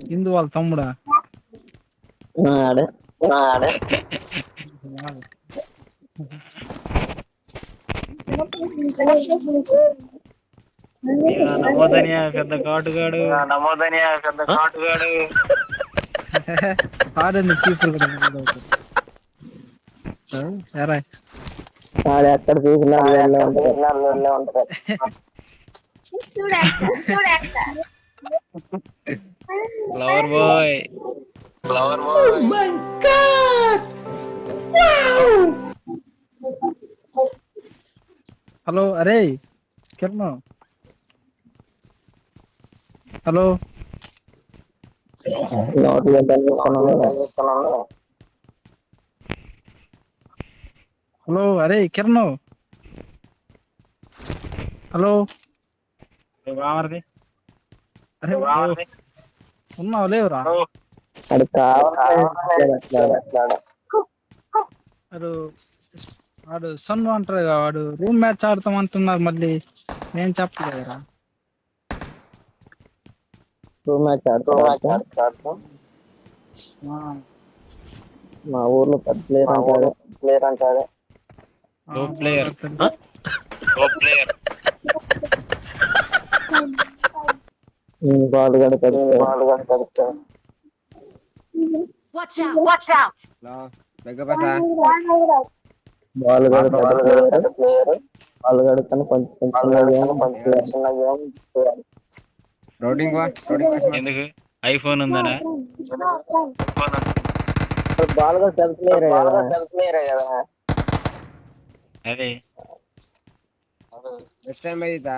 హిందూ వాళ్ళ తమ్ముడా? ఆడే నమోదనియా పెద్ద కాటుగాడు. ఆడంది చీపురు కూడా సరే. ఆడే ఎక్కడ చూసినా ఉంటారు. Flower boy. హలో అరే కిరణ్. హలో హలో అరే కిరణ్. హలో అరే ఉన్నావు లేవురా? వాడు సన్ను అంటారు కదా, వాడు రూమ్ మ్యాచ్ ఆడతాం అంటున్నారు. మళ్ళీ నేను చెప్పలేదురా. మా ఊర్లో పెద్ద ప్లేయర్ అంటాడు. బాల్ కడతాడు. బాల్ కడతాను కొంచెం ఎందుకు ఐఫోన్ ఉందనా? బాల్ కూడా పెద్ద ప్లేయరే కదా. అదే నెక్స్ట్ టైం అయితే